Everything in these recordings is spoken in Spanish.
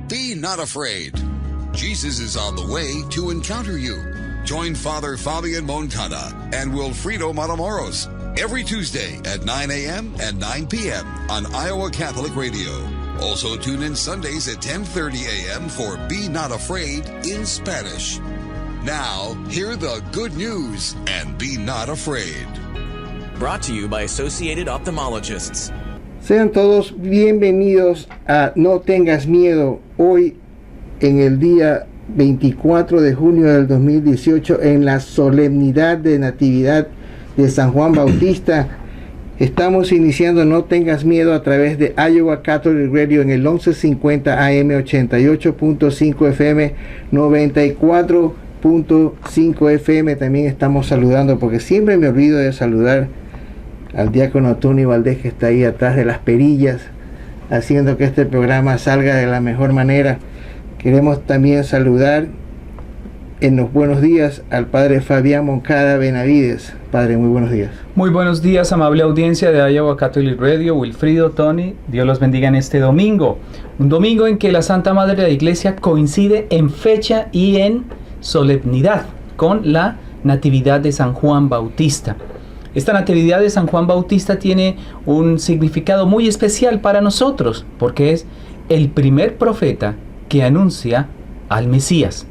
Be not afraid. Jesus is on the way to encounter you. Join Father Fabian Moncada and Wilfredo Matamoros every Tuesday at 9 a.m. and 9 p.m. on Iowa Catholic Radio. Also tune in Sundays at 10:30 a.m. for Be Not Afraid in Spanish. Now, hear the good news and be not afraid. Brought to you by Associated Ophthalmologists. Sean todos bienvenidos a No Tengas Miedo, hoy en el día 24 de junio del 2018, en la solemnidad de Natividad de San Juan Bautista. Estamos iniciando No Tengas Miedo a través de Iowa Catholic Radio en el 1150 AM, 88.5 FM, 94.5 FM. También estamos saludando, porque siempre me olvido de saludar al diácono Tony Valdés, que está ahí atrás de las perillas, haciendo que este programa salga de la mejor manera. Queremos también saludar en los buenos días al padre Fabián Moncada Benavides. Padre, muy buenos días. Muy buenos días, amable audiencia de Iowa Catholic Radio. Wilfrido, Tony, Dios los bendiga en este domingo. Un domingo en que la Santa Madre de la Iglesia coincide en fecha y en solemnidad con la Natividad de San Juan Bautista. Esta Natividad de San Juan Bautista tiene un significado muy especial para nosotros, porque es el primer profeta que anuncia al Mesías.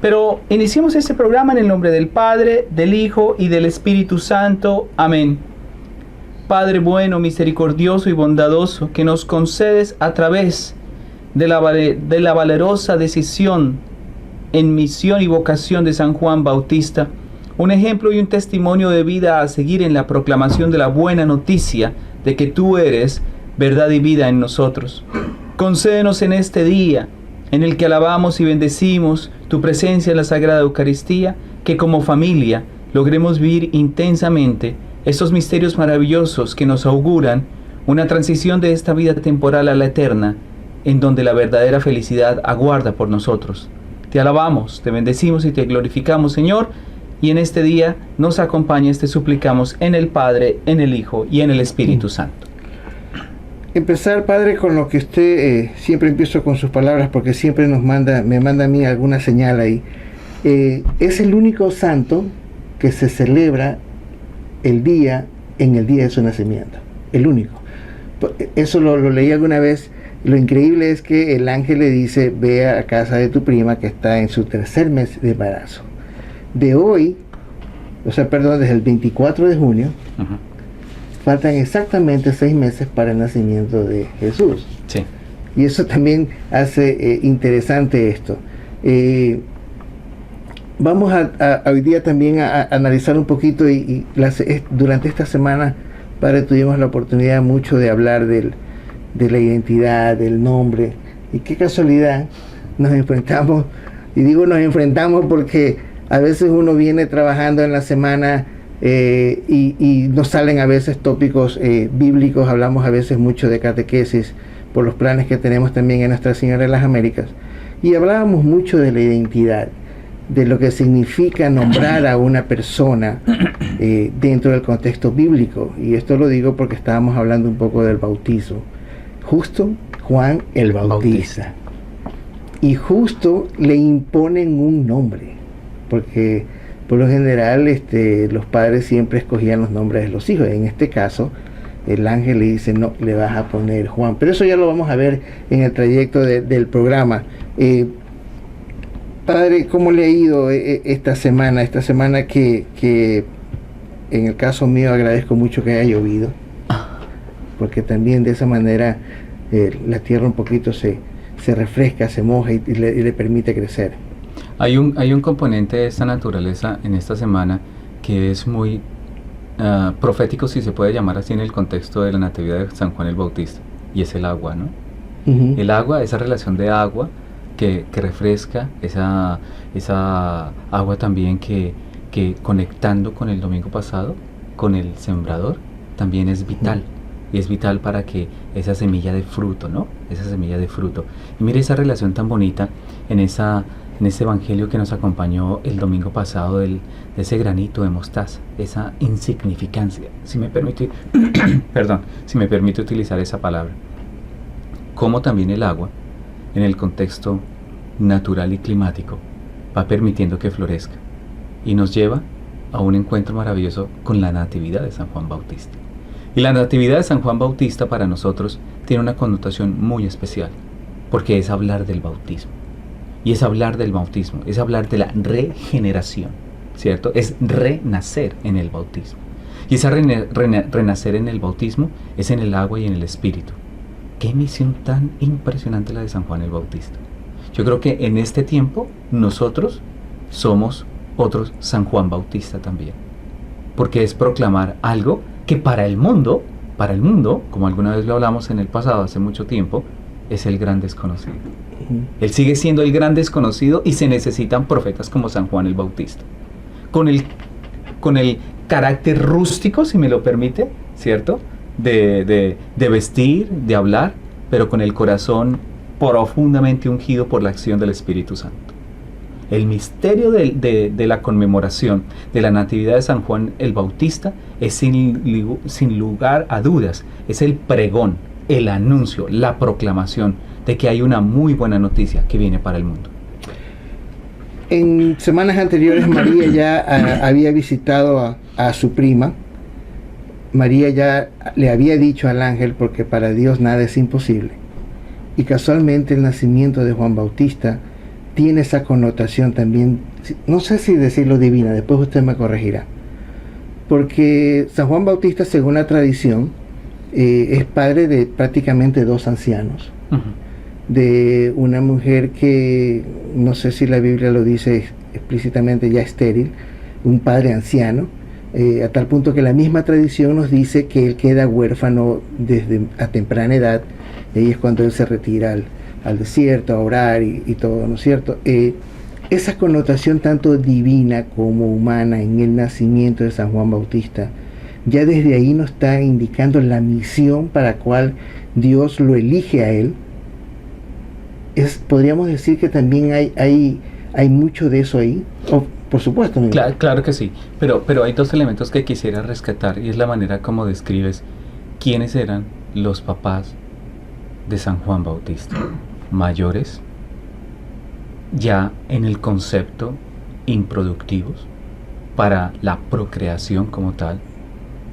Pero iniciemos este programa en el nombre del Padre, del Hijo y del Espíritu Santo. Amén. Padre bueno, misericordioso y bondadoso, que nos concedes a través de la valerosa decisión en misión y vocación de San Juan Bautista, un ejemplo y un testimonio de vida a seguir en la proclamación de la buena noticia de que tú eres verdad y vida en nosotros. Concédenos en este día, en el que alabamos y bendecimos tu presencia en la Sagrada Eucaristía, que como familia logremos vivir intensamente estos misterios maravillosos que nos auguran una transición de esta vida temporal a la eterna, en donde la verdadera felicidad aguarda por nosotros. Te alabamos, te bendecimos y te glorificamos, Señor, y en este día nos acompañes, te suplicamos, en el Padre, en el Hijo y en el Espíritu Santo. Empezar, Padre, con lo que usted, siempre empiezo con sus palabras, porque siempre me manda a mí alguna señal ahí. Es el único santo que se celebra en el día de su nacimiento. El único. Eso lo leí alguna vez. Lo increíble es que el ángel le dice: ve a casa de tu prima que está en su tercer mes de embarazo. Desde el 24 de junio, faltan exactamente 6 meses para el nacimiento de Jesús. Sí. Y eso también hace interesante esto. Vamos a hoy día también a analizar un poquito, durante esta semana, Padre, tuvimos la oportunidad mucho de hablar de la identidad, del nombre. Y qué casualidad, nos enfrentamos, y digo nos enfrentamos porque a veces uno viene trabajando en la semana y nos salen a veces tópicos bíblicos. Hablamos a veces mucho de catequesis por los planes que tenemos también en Nuestra Señora de las Américas, y hablábamos mucho de la identidad, de lo que significa nombrar a una persona dentro del contexto bíblico. Y esto lo digo porque estábamos hablando un poco del bautizo. Justo Juan el Bautista. Y justo le imponen un nombre, porque por lo general los padres siempre escogían los nombres de los hijos. En este caso, el ángel le dice: no, le vas a poner Juan. Pero eso ya lo vamos a ver en el trayecto del programa. Padre, ¿cómo le ha ido esta semana? Esta semana que en el caso mío agradezco mucho que haya llovido, porque también de esa manera la tierra un poquito se refresca, se moja y le permite crecer. Hay un componente de esta naturaleza en esta semana que es muy profético, si se puede llamar así, en el contexto de la Natividad de San Juan el Bautista, y es el agua, ¿no? Uh-huh. El agua, esa relación de agua que refresca, esa agua también que conectando con el domingo pasado, con el sembrador, también es vital. Y es vital para que esa semilla de fruto, ¿no? Esa semilla de fruto. Y mire esa relación tan bonita en ese evangelio que nos acompañó el domingo pasado de ese granito de mostaza, esa insignificancia, si me permite, si me permite utilizar esa palabra. Como también el agua en el contexto natural y climático, va permitiendo que florezca y nos lleva a un encuentro maravilloso con la natividad de San Juan Bautista. Y la natividad de San Juan Bautista para nosotros tiene una connotación muy especial, porque es hablar del bautismo. Y es hablar del bautismo, es hablar de la regeneración, ¿cierto? Es renacer en el bautismo. Y esa renacer en el bautismo es en el agua y en el espíritu. Qué misión tan impresionante la de San Juan el Bautista. Yo creo que en este tiempo nosotros somos otros San Juan Bautista también, porque es proclamar algo que para el mundo, como alguna vez lo hablamos en el pasado, hace mucho tiempo, es el gran desconocido. Él sigue siendo el gran desconocido y se necesitan profetas como San Juan el Bautista, con el carácter rústico, si me lo permite, ¿cierto? De vestir, de hablar, pero con el corazón profundamente ungido por la acción del Espíritu Santo. El misterio de la conmemoración de la Natividad de San Juan el Bautista es sin lugar a dudas, es el pregón, el anuncio, la proclamación de que hay una muy buena noticia que viene para el mundo. En semanas anteriores María ya había visitado a su prima. María ya le había dicho al ángel, porque para Dios nada es imposible. Y casualmente el nacimiento de Juan Bautista tiene esa connotación también, no sé si decirlo divina, después usted me corregirá. Porque San Juan Bautista, según la tradición, es padre de prácticamente dos ancianos. Uh-huh. De una mujer que, no sé si la Biblia lo dice explícitamente, ya estéril, un padre anciano, a tal punto que la misma tradición nos dice que él queda huérfano desde a temprana edad, y ahí es cuando él se retira al desierto a orar y todo, ¿no es cierto? Esa connotación tanto divina como humana en el nacimiento de San Juan Bautista, ya desde ahí nos está indicando la misión para la cual Dios lo elige a él. Podríamos decir que también hay mucho de eso ahí. Por supuesto. Claro que sí, pero hay dos elementos que quisiera rescatar, y es la manera como describes quiénes eran los papás de San Juan Bautista. Mayores, ya en el concepto improductivos para la procreación como tal.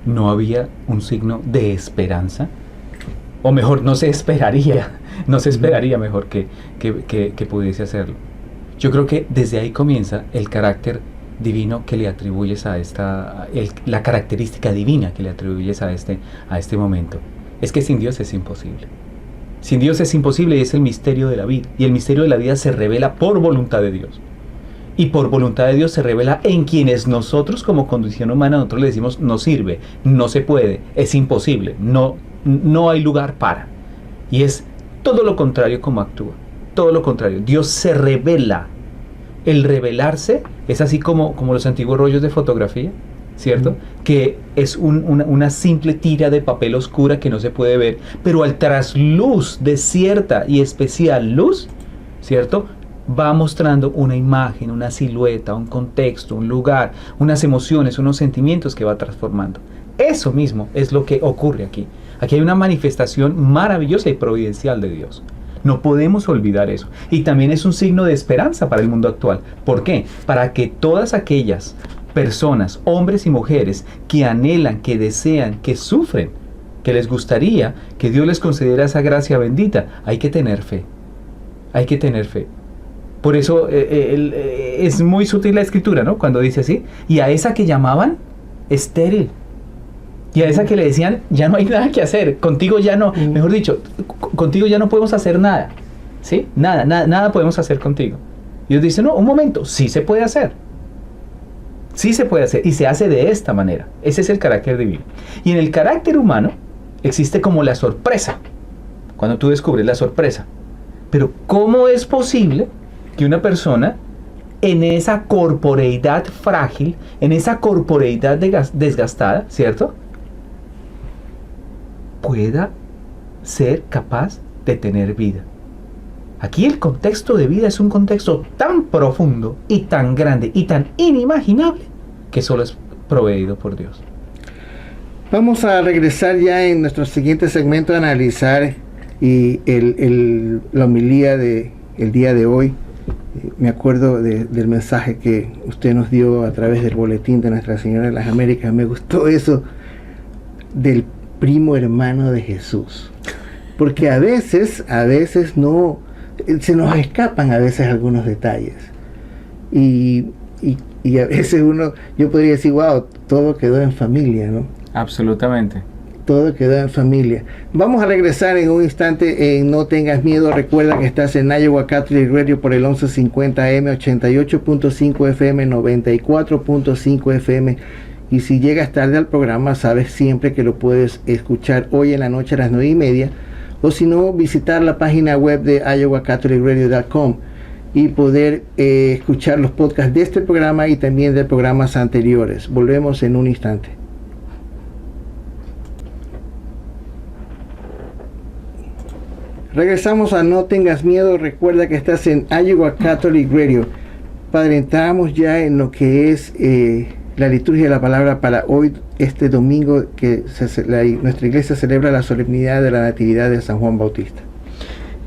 No había un signo de esperanza, o mejor, no se esperaría mejor que pudiese hacerlo. Yo creo que desde ahí comienza el carácter divino que le atribuyes la característica divina que le atribuyes a este momento. Es que sin Dios es imposible. Sin Dios es imposible, y es el misterio de la vida. Y el misterio de la vida se revela por voluntad de Dios. Y por voluntad de Dios se revela en quienes nosotros, como condición humana, nosotros le decimos no sirve, no se puede, es imposible, no hay lugar para. Y es todo lo contrario como actúa. Todo lo contrario. Dios se revela. El revelarse es así como los antiguos rollos de fotografía, ¿cierto? Que es una simple tira de papel oscura que no se puede ver, pero al trasluz de cierta y especial luz, ¿cierto?, va mostrando una imagen, una silueta, un contexto, un lugar, unas emociones, unos sentimientos que va transformando. Eso mismo es lo que ocurre aquí. Aquí hay una manifestación maravillosa y providencial de Dios. No podemos olvidar eso. Y también es un signo de esperanza para el mundo actual. ¿Por qué? Para que todas aquellas personas, hombres y mujeres, que anhelan, que desean, que sufren, que les gustaría que Dios les concediera esa gracia bendita, hay que tener fe. Hay que tener fe. Por eso es muy sutil la escritura, ¿no? Cuando dice así, y a esa que llamaban estéril, y a esa que le decían, ya no hay nada que hacer, contigo ya no, mejor dicho, contigo ya no podemos hacer nada, ¿sí? Nada podemos hacer contigo. Y Dios dice, no, un momento, sí se puede hacer. Sí se puede hacer, y se hace de esta manera. Ese es el carácter divino. Y en el carácter humano existe como la sorpresa, cuando tú descubres la sorpresa. Pero ¿cómo es posible que una persona en esa corporeidad frágil, en esa corporeidad desgastada, ¿cierto?, pueda ser capaz de tener vida? Aquí el contexto de vida es un contexto tan profundo y tan grande y tan inimaginable que solo es proveído por Dios. Vamos a regresar ya en nuestro siguiente segmento a analizar Y la homilía del día de hoy, me acuerdo del mensaje que usted nos dio a través del boletín de Nuestra Señora de las Américas. Me gustó eso del primo hermano de Jesús, porque a veces no se nos escapan a veces algunos detalles y a veces yo podría decir, wow, todo quedó en familia, ¿no? Absolutamente. Todo quedó en familia. Vamos a regresar en un instante en No Tengas Miedo. Recuerda que estás en Iowa Catholic Radio por el 1150 AM, 88.5 FM, 94.5 FM. Y si llegas tarde al programa, sabes siempre que lo puedes escuchar hoy en la noche a las 9:30. O si no, visitar la página web de iowacatholicradio.com y poder escuchar los podcasts de este programa y también de programas anteriores. Volvemos en un instante. Regresamos a No Tengas Miedo. Recuerda que estás en Iowa Catholic Radio. Padre, entramos ya en lo que es la liturgia de la palabra para hoy, este domingo, que nuestra iglesia celebra la solemnidad de la Natividad de San Juan Bautista.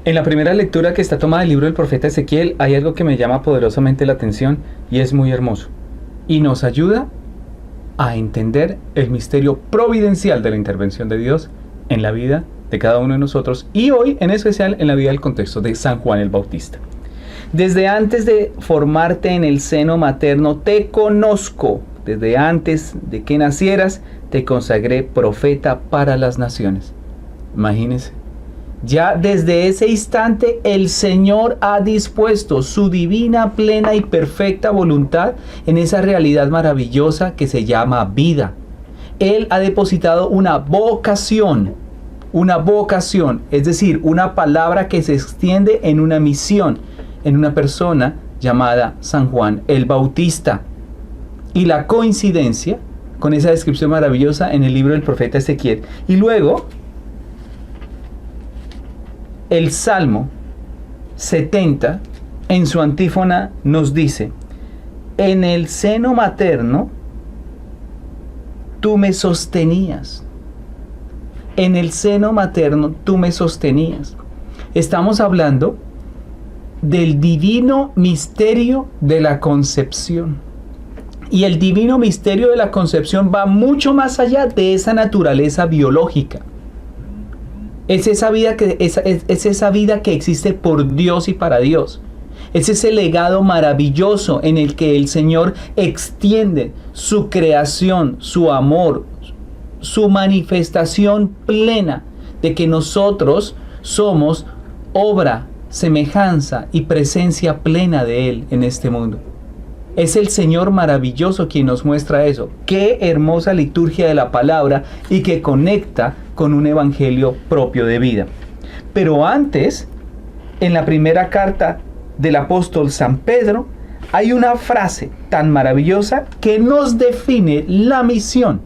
En la primera lectura que está tomada del libro del profeta Ezequiel, hay algo que me llama poderosamente la atención y es muy hermoso. Y nos ayuda a entender el misterio providencial de la intervención de Dios en la vida de cada uno de nosotros, y hoy en especial en la vida del contexto de San Juan el Bautista. Desde antes de formarte en el seno materno te conozco, desde antes de que nacieras te consagré profeta para las naciones. Imagínense, ya desde ese instante el Señor ha dispuesto su divina, plena y perfecta voluntad en esa realidad maravillosa que se llama vida. Él ha depositado una vocación, es decir, una palabra que se extiende en una misión, en una persona llamada San Juan el Bautista. Y la coincidencia con esa descripción maravillosa en el libro del profeta Ezequiel. Y luego, el Salmo 70, en su antífona, nos dice: en el seno materno tú me sostenías. En el seno materno tú me sostenías. Estamos hablando del divino misterio de la concepción. Y el divino misterio de la concepción va mucho más allá de esa naturaleza biológica. Es esa vida que existe por Dios y para Dios. Es ese legado maravilloso en el que el Señor extiende su creación, su amor, su manifestación plena de que nosotros somos obra, semejanza y presencia plena de Él en este mundo. Es el Señor maravilloso quien nos muestra eso. Qué hermosa liturgia de la palabra y que conecta con un evangelio propio de vida. Pero antes, en la primera carta del apóstol San Pedro, hay una frase tan maravillosa que nos define la misión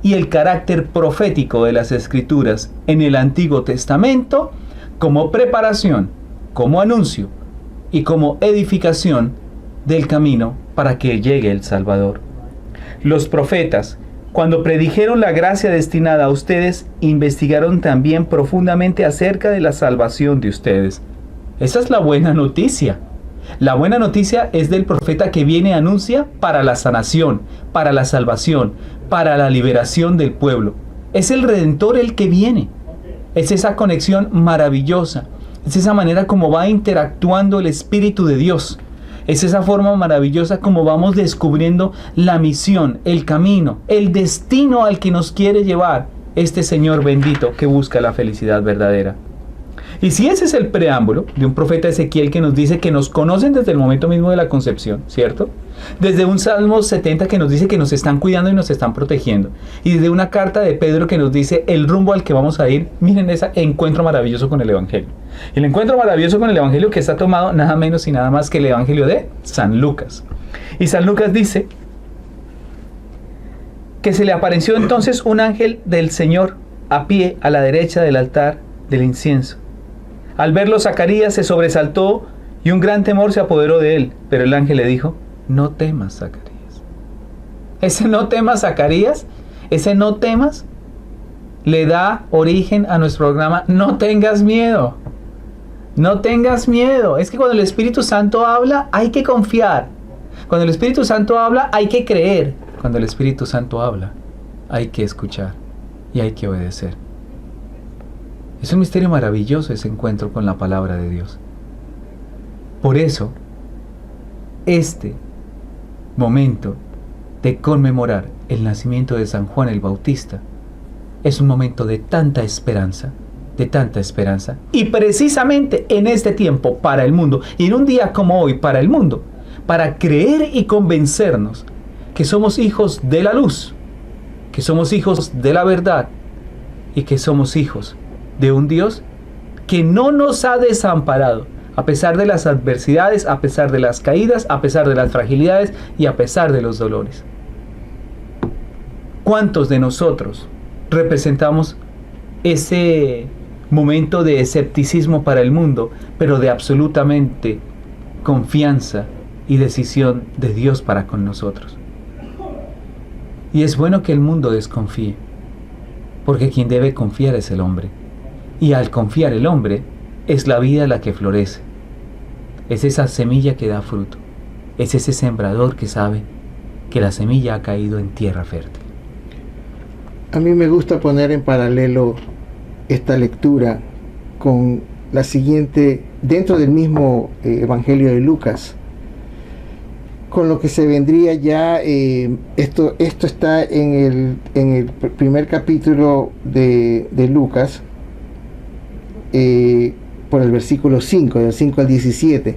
y el carácter profético de las Escrituras en el Antiguo Testamento como preparación, como anuncio y como edificación del camino para que llegue el Salvador. Los profetas, cuando predijeron la gracia destinada a ustedes, investigaron también profundamente acerca de la salvación de ustedes. Esa es la buena noticia. La buena noticia es del profeta que viene y anuncia para la sanación, para la salvación, para la liberación del pueblo. Es el Redentor el que viene. Es esa conexión maravillosa. Es esa manera como va interactuando el Espíritu de Dios. Es esa forma maravillosa como vamos descubriendo la misión, el camino, el destino al que nos quiere llevar este Señor bendito que busca la felicidad verdadera. Y si ese es el preámbulo de un profeta Ezequiel que nos dice que nos conocen desde el momento mismo de la concepción, ¿cierto? Desde un Salmo 70 que nos dice que nos están cuidando y nos están protegiendo. Y desde una carta de Pedro que nos dice el rumbo al que vamos a ir. Miren ese encuentro maravilloso con el Evangelio. El encuentro maravilloso con el Evangelio que está tomado nada menos y nada más que el Evangelio de San Lucas. Y San Lucas dice que se le apareció entonces un ángel del Señor a pie a la derecha del altar del incienso. Al verlo, Zacarías se sobresaltó y un gran temor se apoderó de él. Pero el ángel le dijo: no temas, Zacarías. Ese no temas, Zacarías, ese no temas, le da origen a nuestro programa No tengas miedo. No tengas miedo. Es que cuando el Espíritu Santo habla, hay que confiar. Cuando el Espíritu Santo habla, hay que creer. Cuando el Espíritu Santo habla, hay que escuchar y hay que obedecer. Es un misterio maravilloso ese encuentro con la palabra de Dios. Por eso, este momento de conmemorar el nacimiento de San Juan el Bautista es un momento de tanta esperanza, y precisamente en este tiempo para el mundo, y en un día como hoy para el mundo, para creer y convencernos que somos hijos de la luz, que somos hijos de la verdad y que somos hijos de un Dios que no nos ha desamparado, a pesar de las adversidades, a pesar de las caídas, a pesar de las fragilidades y a pesar de los dolores. ¿Cuántos de nosotros representamos ese momento de escepticismo para el mundo, pero de absolutamente confianza y decisión de Dios para con nosotros? Y es bueno que el mundo desconfíe, porque quien debe confiar es el hombre. Y al confiar el hombre, es la vida la que florece. Es esa semilla que da fruto. Es ese sembrador que sabe que la semilla ha caído en tierra fértil. A mí me gusta poner en paralelo esta lectura con la siguiente, dentro del mismo Evangelio de Lucas, con lo que se vendría ya, esto está en el primer capítulo de Lucas, por el versículo 5, del 5 al 17,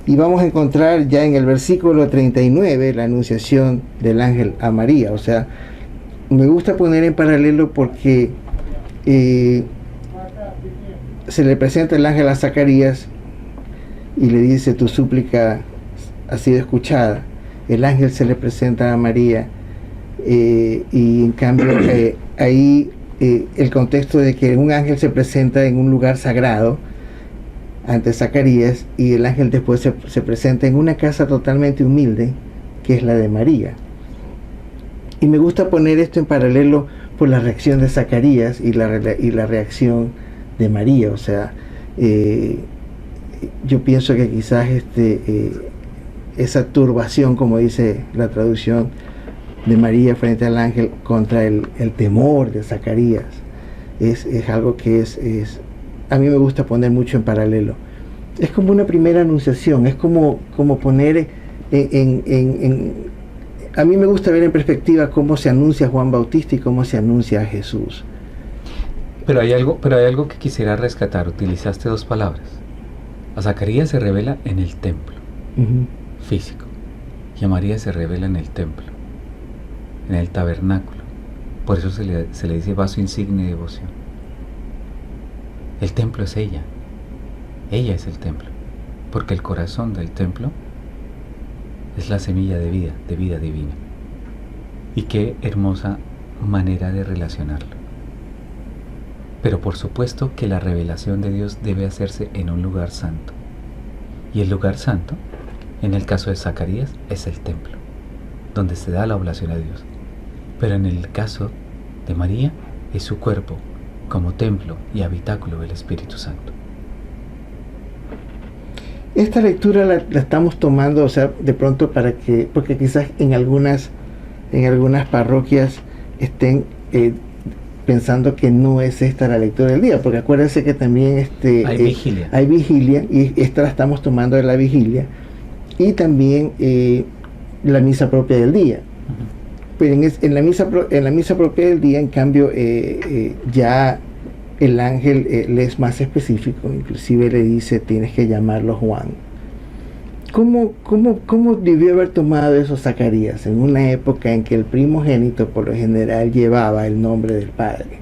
y vamos a encontrar ya en el versículo 39 la anunciación del ángel a María. O sea, me gusta poner en paralelo porque se le presenta el ángel a Zacarías y le dice: tu súplica ha sido escuchada. El ángel se le presenta a María, y en cambio ahí el contexto de que un ángel se presenta en un lugar sagrado ante Zacarías, y el ángel después se presenta en una casa totalmente humilde, que es la de María. Y me gusta poner esto en paralelo por la reacción de Zacarías y la reacción de María. O sea, yo pienso que quizás esa turbación, como dice la traducción, de María frente al ángel contra el temor de Zacarías, es algo que a mí me gusta poner mucho en paralelo. Es como una primera anunciación, es como poner a mí me gusta ver en perspectiva cómo se anuncia a Juan Bautista y cómo se anuncia a Jesús. Pero hay algo que quisiera rescatar. Utilizaste dos palabras. A Zacarías se revela en el templo físico, y a María se revela en el templo, en el tabernáculo. Por eso se le dice vaso insigne de devoción. El templo es ella es el templo, porque el corazón del templo es la semilla de vida divina. Y qué hermosa manera de relacionarlo. Pero por supuesto que la revelación de Dios debe hacerse en un lugar santo. Y el lugar santo, en el caso de Zacarías, es el templo, donde se da la oblación a Dios. Pero en el caso de María, es su cuerpo como templo y habitáculo del Espíritu Santo. Esta lectura la estamos tomando, o sea, de pronto porque quizás en algunas parroquias estén pensando que no es esta la lectura del día, porque acuérdense que también hay vigilia, y esta la estamos tomando de la vigilia, y también la misa propia del día. Pero en la misa propia del día, en cambio, ya el ángel le es más específico, inclusive le dice: tienes que llamarlo Juan. ¿Cómo debió haber tomado eso Zacarías en una época en que el primogénito por lo general llevaba el nombre del padre?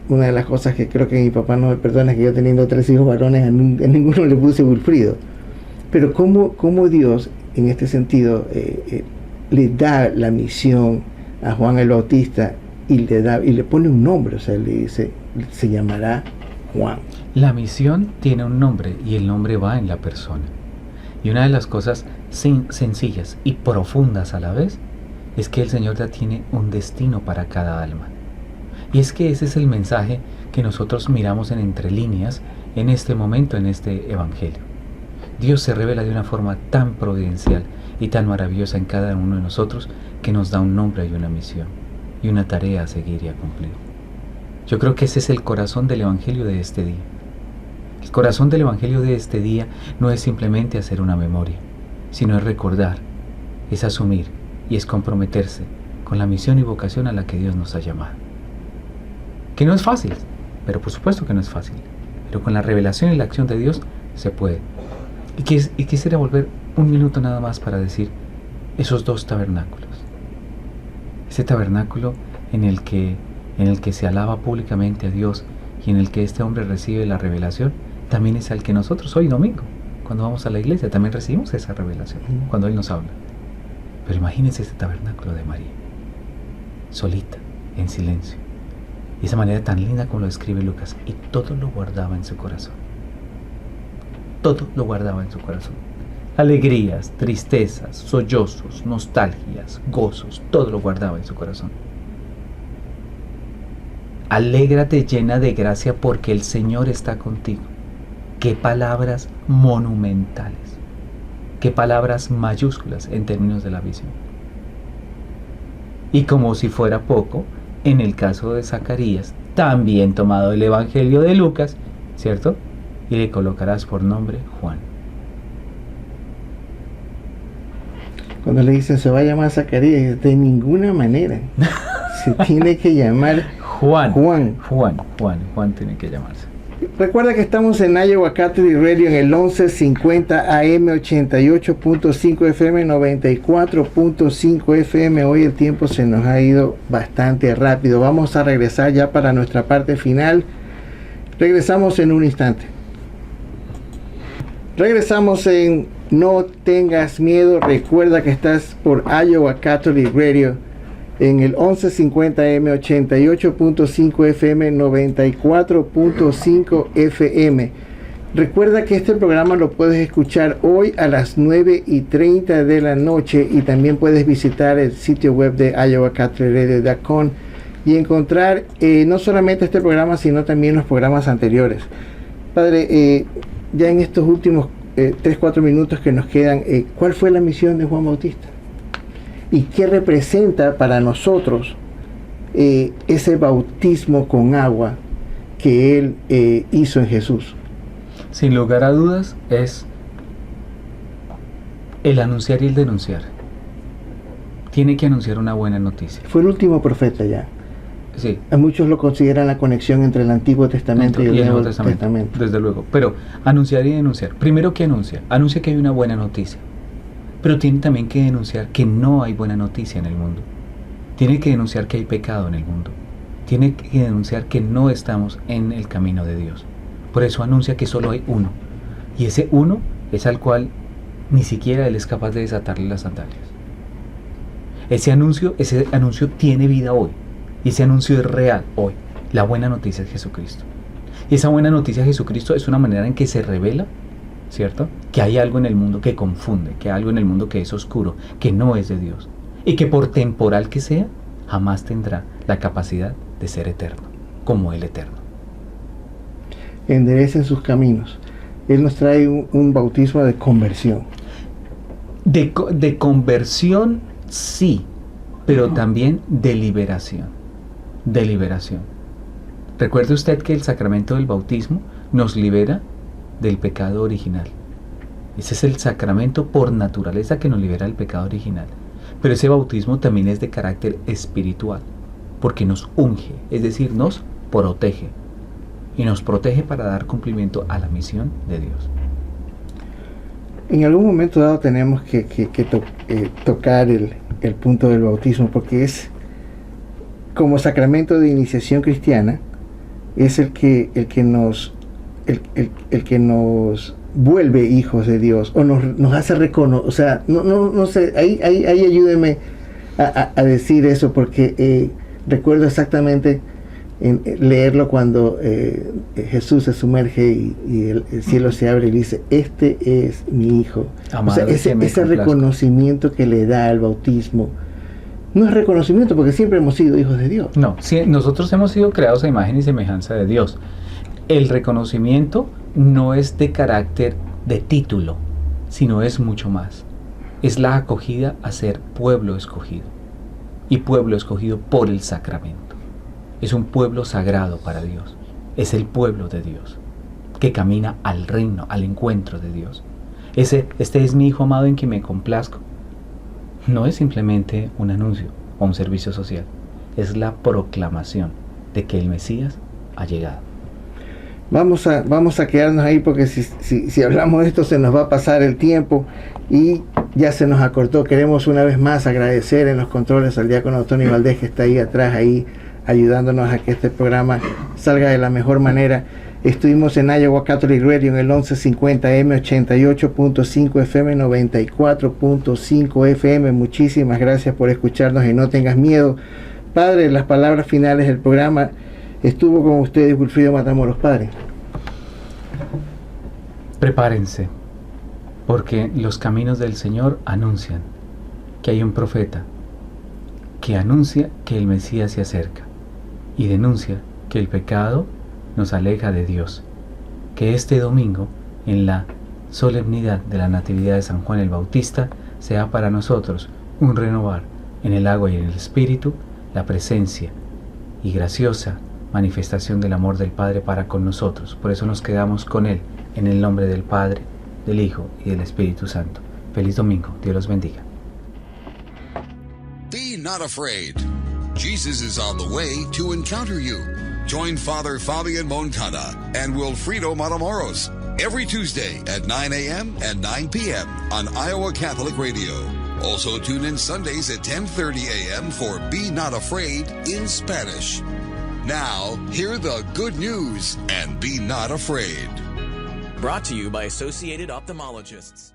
Una de las cosas que creo que mi papá no me perdona es que yo, teniendo 3 hijos varones, a ninguno le puse Wilfrido. Pero cómo Dios en este sentido le da la misión a Juan el Bautista y le pone un nombre. O sea, le dice: se llamará Juan. La misión tiene un nombre, y el nombre va en la persona. Y una de las cosas sencillas y profundas a la vez es que el Señor ya tiene un destino para cada alma. Y es que ese es el mensaje que nosotros miramos en entre líneas en este momento, en este Evangelio. Dios se revela de una forma tan providencial y tan maravillosa en cada uno de nosotros que nos da un nombre y una misión y una tarea a seguir y a cumplir. Yo creo que ese es el corazón del Evangelio de este día. El corazón del Evangelio de este día no es simplemente hacer una memoria, sino es recordar, es asumir y es comprometerse con la misión y vocación a la que Dios nos ha llamado. Que no es fácil, pero por supuesto que no es fácil, pero con la revelación y la acción de Dios se puede. Y quisiera volver un minuto nada más para decir esos dos tabernáculos. Ese tabernáculo en el que se alaba públicamente a Dios y en el que este hombre recibe la revelación, también es al que nosotros hoy domingo, cuando vamos a la iglesia, también recibimos esa revelación, cuando Él nos habla. Pero imagínense este tabernáculo de María, solita, en silencio, y esa manera tan linda como lo describe Lucas, y todo lo guardaba en su corazón. Todo lo guardaba en su corazón. Alegrías, tristezas, sollozos, nostalgias, gozos, todo lo guardaba en su corazón. Alégrate llena de gracia porque el Señor está contigo. Qué palabras monumentales, qué palabras mayúsculas en términos de la visión. Y como si fuera poco, en el caso de Zacarías, también tomado el Evangelio de Lucas, ¿cierto? Y le colocarás por nombre Juan. Cuando le dicen se va a llamar Zacarías, de ninguna manera. Se tiene que llamar Juan tiene que llamarse. Recuerda que estamos en Iowa Catholic Radio en el 1150 AM, 88.5 FM, 94.5 FM. Hoy el tiempo se nos ha ido bastante rápido. Vamos a regresar ya para nuestra parte final. Regresamos en un instante. Regresamos en No Tengas Miedo. Recuerda que estás por Iowa Catholic Radio en el 1150M, 88.5 FM, 94.5 FM. Recuerda que este programa lo puedes escuchar hoy a las 9:30 de la noche y también puedes visitar el sitio web de iowacatholicradio.com y encontrar no solamente este programa, sino también los programas anteriores. Padre, ya en estos últimos 3-4 minutos que nos quedan, ¿cuál fue la misión de Juan Bautista? ¿Y qué representa para nosotros ese bautismo con agua que Él hizo en Jesús? Sin lugar a dudas, es el anunciar y el denunciar. Tiene que anunciar una buena noticia. Fue el último profeta ya. Sí. A muchos lo consideran la conexión entre el Antiguo Testamento y el Nuevo Testamento. Desde luego. Pero anunciar y denunciar. Primero, ¿qué anuncia? Anuncia que hay una buena noticia. Pero tiene también que denunciar que no hay buena noticia en el mundo. Tiene que denunciar que hay pecado en el mundo. Tiene que denunciar que no estamos en el camino de Dios. Por eso anuncia que solo hay uno. Y ese uno es al cual ni siquiera Él es capaz de desatarle las sandalias. Ese anuncio tiene vida hoy. Y ese anuncio es real hoy. La buena noticia es Jesucristo. Y esa buena noticia de Jesucristo es una manera en que se revela, ¿cierto? Que hay algo en el mundo que confunde, que hay algo en el mundo que es oscuro, que no es de Dios. Y que por temporal que sea, jamás tendrá la capacidad de ser eterno, como Él eterno. Enderecen sus caminos. Él nos trae un bautismo de conversión. De conversión, sí, pero también de liberación. De liberación. Recuerde usted que el sacramento del bautismo nos libera del pecado original. Ese es el sacramento por naturaleza que nos libera del pecado original. Pero ese bautismo también es de carácter espiritual, porque nos unge, es decir, nos protege. Y nos protege para dar cumplimiento a la misión de Dios. En algún momento dado tenemos que tocar el punto del bautismo, porque es como sacramento de iniciación cristiana, es el que nos vuelve hijos de Dios, o nos hace reconocer, o sea, no sé, ahí ayúdeme a decir eso, porque recuerdo exactamente leerlo cuando Jesús se sumerge y el cielo se abre y dice: este es mi hijo. Amado, o sea, ese reconocimiento que le da al bautismo No es reconocimiento porque siempre hemos sido hijos de Dios. No, nosotros hemos sido creados a imagen y semejanza de Dios. El reconocimiento no es de carácter de título, sino es mucho más. Es la acogida a ser pueblo escogido. Y pueblo escogido por el sacramento. Es un pueblo sagrado para Dios. Es el pueblo de Dios, que camina al reino, al encuentro de Dios. Este es mi Hijo amado en quien me complazco. No es simplemente un anuncio o un servicio social. Es la proclamación de que el Mesías ha llegado. Vamos a quedarnos ahí porque si hablamos de esto se nos va a pasar el tiempo y ya se nos acortó. Queremos una vez más agradecer en los controles al diácono Tony Valdés, que está ahí atrás, ahí ayudándonos a que este programa salga de la mejor manera. Estuvimos en Iowa Catholic Radio en el 1150M, 88.5 FM, 94.5 FM. Muchísimas gracias por escucharnos y no tengas miedo. Padre, las palabras finales del programa. Estuvo con ustedes Wilfrido Matamoros. Padre. Prepárense, porque los caminos del Señor anuncian que hay un profeta que anuncia que el Mesías se acerca y denuncia que el pecado nos aleja de Dios. Que este domingo, en la solemnidad de la Natividad de San Juan el Bautista, sea para nosotros un renovar en el agua y en el Espíritu la presencia y graciosa manifestación del amor del Padre para con nosotros. Por eso nos quedamos con Él, en el nombre del Padre, del Hijo y del Espíritu Santo. Feliz domingo. Dios los bendiga. Be not afraid. Jesus is on the way to encounter you. Join Father Fabian Moncada and Wilfrido Matamoros every Tuesday at 9 a.m. and 9 p.m. on Iowa Catholic Radio. Also tune in Sundays at 10:30 a.m. for Be Not Afraid in Spanish. Now, hear the good news and be not afraid. Brought to you by Associated Ophthalmologists.